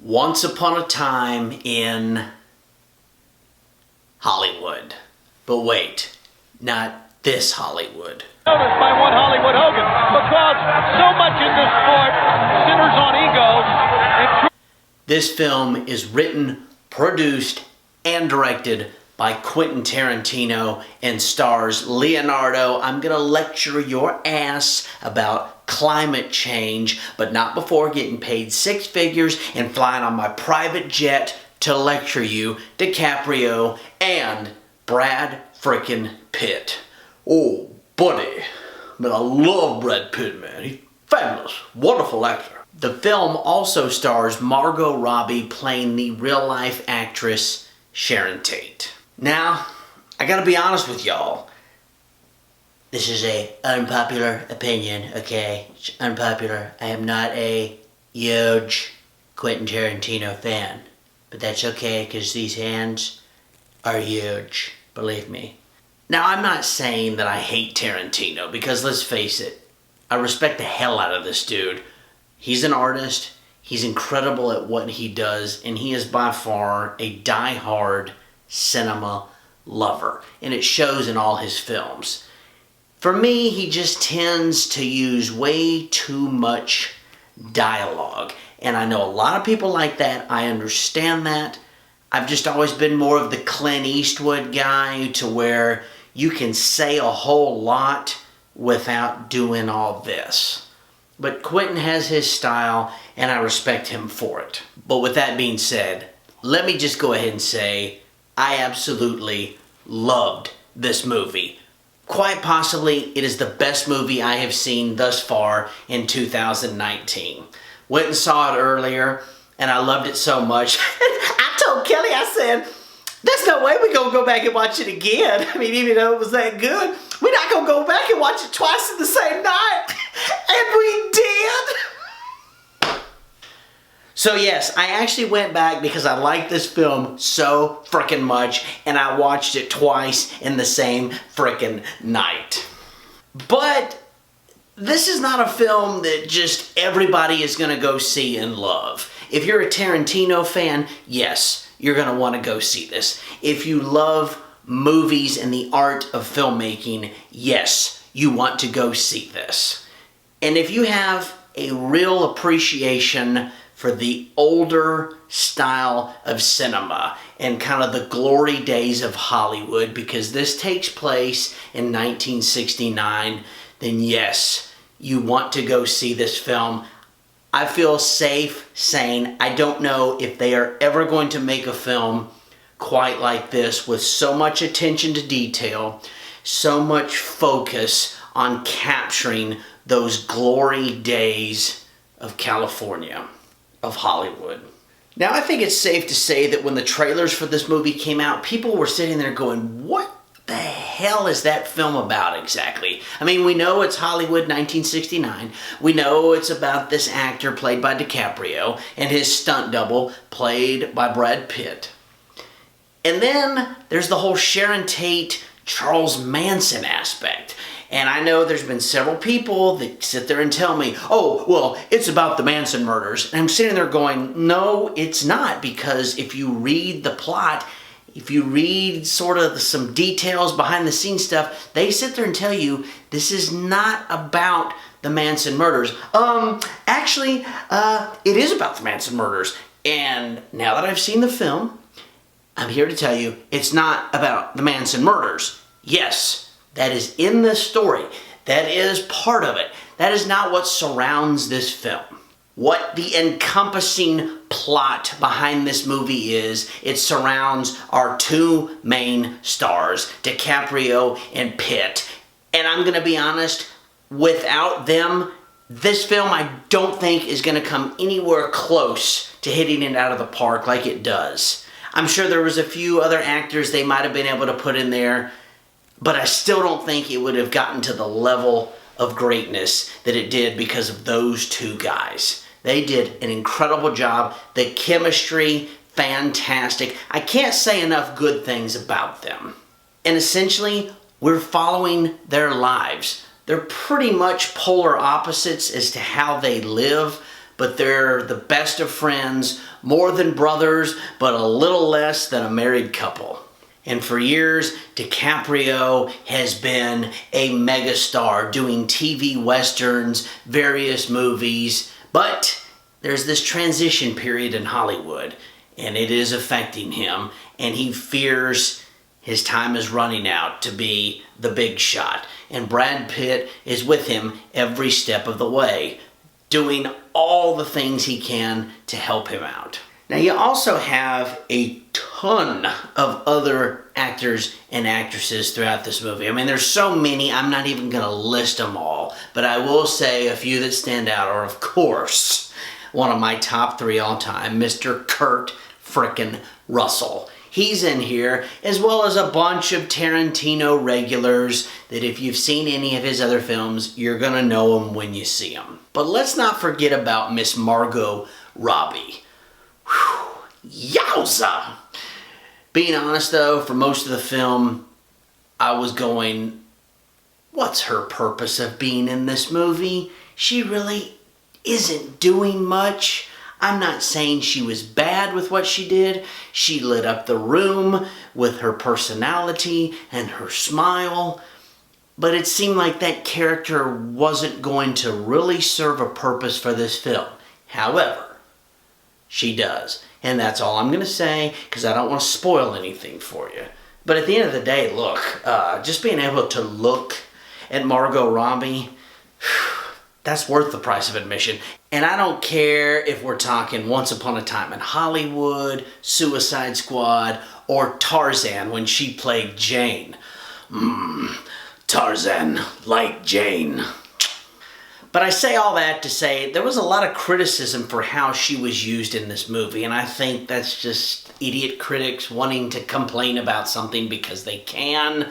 Once upon a time in Hollywood. But wait, not this Hollywood. Noticed by one Hollywood Hogan, because so much in this sport centers on egos. This film is written, produced, and directed by Quentin Tarantino and stars Leonardo. I'm gonna lecture your ass about climate change, but not before getting paid six figures and flying on my private jet to lecture you, DiCaprio and Brad frickin' Pitt. Oh, buddy, but I love Brad Pitt, man. He's fabulous, wonderful actor. The film also stars Margot Robbie playing the real-life actress Sharon Tate. Now, I gotta be honest with y'all. This is a unpopular opinion, okay? It's unpopular. I am not a huge Quentin Tarantino fan. But that's okay, because these hands are huge. Believe me. Now, I'm not saying that I hate Tarantino, because let's face it, I respect the hell out of this dude. He's an artist, he's incredible at what he does, and he is by far a die-hard cinema lover, and it shows in all his films. For me, he just tends to use way too much dialogue, and I know a lot of people like that. I understand that. I've just always been more of the Clint Eastwood guy, to where you can say a whole lot without doing all this. But Quentin has his style, and I respect him for it. But with that being said, let me just go ahead and say, I absolutely loved this movie. Quite possibly, it is the best movie I have seen thus far in 2019. Went and saw it earlier, and I loved it so much. I told Kelly, I said, there's no way we're going to go back and watch it again. I mean, even though it was that good, we're not going to go back and watch it twice in the same night. And we did. So yes, I actually went back because I liked this film so frickin' much, and I watched it twice in the same frickin' night. But this is not a film that just everybody is going to go see and love. If you're a Tarantino fan, yes, you're going to want to go see this. If you love movies and the art of filmmaking, yes, you want to go see this. And if you have a real appreciation for the older style of cinema and kind of the glory days of Hollywood, because this takes place in 1969, then yes, you want to go see this film. I feel safe saying I don't know if they are ever going to make a film quite like this, with so much attention to detail, so much focus on capturing those glory days of California, of Hollywood. Now, I think it's safe to say that when the trailers for this movie came out, people were sitting there going, what the hell is that film about exactly? I mean, we know it's Hollywood 1969. We know it's about this actor played by DiCaprio and his stunt double played by Brad Pitt. And then there's the whole Sharon Tate, Charles Manson aspect. And I know there's been several people that sit there and tell me, oh, well, it's about the Manson murders. And I'm sitting there going, no, it's not. Because if you read the plot, if you read sort of some details behind the scenes stuff, they sit there and tell you this is not about the Manson murders. Actually, it is about the Manson murders. And now that I've seen the film, I'm here to tell you it's not about the Manson murders. Yes, that is in this story. That is part of it. That is not what surrounds this film. What the encompassing plot behind this movie is, it surrounds our two main stars, DiCaprio and Pitt. And I'm going to be honest, without them, this film I don't think is going to come anywhere close to hitting it out of the park like it does. I'm sure there was a few other actors they might have been able to put in there, but I still don't think it would have gotten to the level of greatness that it did because of those two guys. They did an incredible job. The chemistry, fantastic. I can't say enough good things about them. And essentially, we're following their lives. They're pretty much polar opposites as to how they live, but they're the best of friends, more than brothers, but a little less than a married couple. And for years, DiCaprio has been a megastar doing TV westerns, various movies, but there's this transition period in Hollywood, and it is affecting him, and he fears his time is running out to be the big shot. And Brad Pitt is with him every step of the way, doing all the things he can to help him out. Now you also have a ton of other actors and actresses throughout this movie. I mean, there's so many, I'm not even going to list them all, but I will say a few that stand out are, of course, one of my top 3 all time, Mr. Kurt frickin' Russell. He's in here, as well as a bunch of Tarantino regulars that if you've seen any of his other films, you're going to know them when you see them. But let's not forget about Miss Margot Robbie. Whew, yowza! Being honest though, for most of the film, I was going, what's her purpose of being in this movie? She really isn't doing much. I'm not saying she was bad with what she did. She lit up the room with her personality and her smile. But it seemed like that character wasn't going to really serve a purpose for this film. However, she does. And that's all I'm going to say, because I don't want to spoil anything for you. But at the end of the day, look, just being able to look at Margot Robbie, that's worth the price of admission. And I don't care if we're talking Once Upon a Time in Hollywood, Suicide Squad, or Tarzan when she played Jane. Tarzan like Jane. But I say all that to say there was a lot of criticism for how she was used in this movie, and I think that's just idiot critics wanting to complain about something because they can.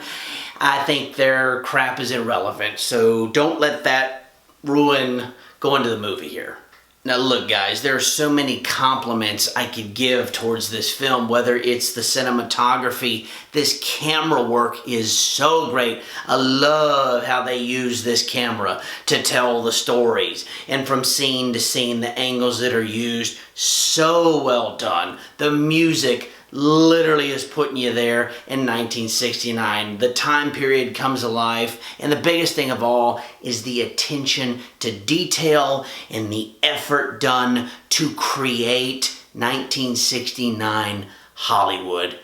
I think their crap is irrelevant, so don't let that ruin going to the movie here. Now look guys, there are so many compliments I could give towards this film, whether it's the cinematography, this camera work is so great. I love how they use this camera to tell the stories, and from scene to scene, the angles that are used, so well done. The music literally is putting you there in 1969. The time period comes alive, and the biggest thing of all is the attention to detail and the effort done to create 1969 Hollywood.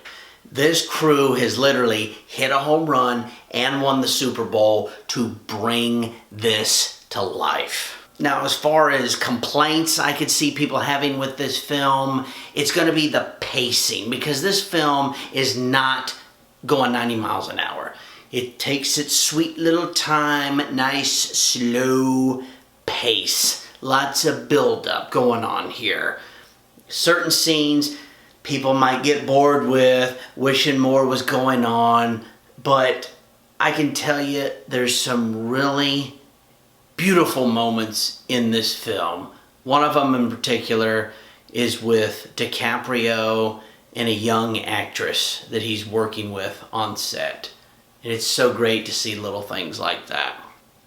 This crew has literally hit a home run and won the Super Bowl to bring this to life. Now, as far as complaints I could see people having with this film, it's going to be the pacing, because this film is not going 90 miles an hour. It takes its sweet little time, nice, slow pace. Lots of build-up going on here. Certain scenes people might get bored with, wishing more was going on, but I can tell you there's some really beautiful moments in this film. One of them in particular is with DiCaprio and a young actress that he's working with on set. And it's so great to see little things like that.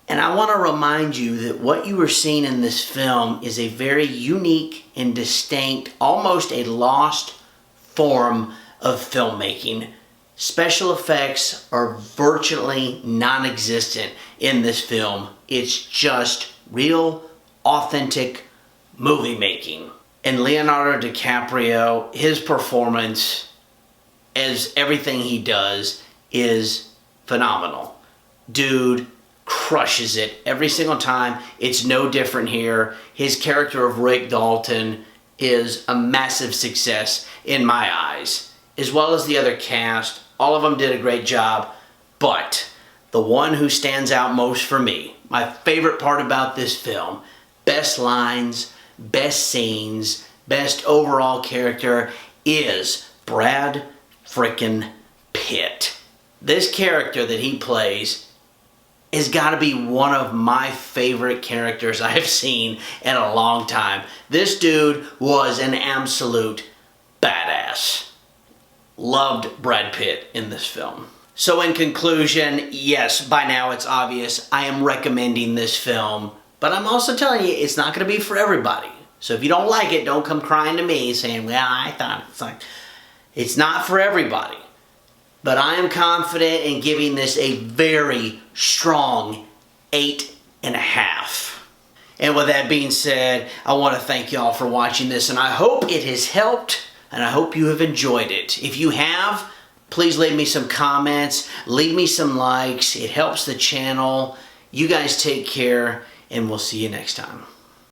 And I want to remind you that what you are seeing in this film is a very unique and distinct, almost a lost form of filmmaking. Special effects are virtually non-existent in this film. It's just real, authentic movie making. And Leonardo DiCaprio, his performance as everything he does is phenomenal. Dude crushes it every single time. It's no different here. His character of Rick Dalton is a massive success in my eyes, as well as the other cast. All of them did a great job, but the one who stands out most for me, my favorite part about this film, best lines, best scenes, best overall character, is Brad frickin' Pitt. This character that he plays has got to be one of my favorite characters I've seen in a long time. This dude was an absolute badass. Loved Brad Pitt in this film. So in conclusion, yes, by now it's obvious I am recommending this film, but I'm also telling you it's not going to be for everybody. So if you don't like it, don't come crying to me saying, well, I thought it's like, it's not for everybody. But I am confident in giving this a very strong 8.5. And with that being said, I want to thank y'all for watching this, and I hope it has helped, and I hope you have enjoyed it. If you have, please leave me some comments, leave me some likes. It helps the channel. You guys take care, and we'll see you next time.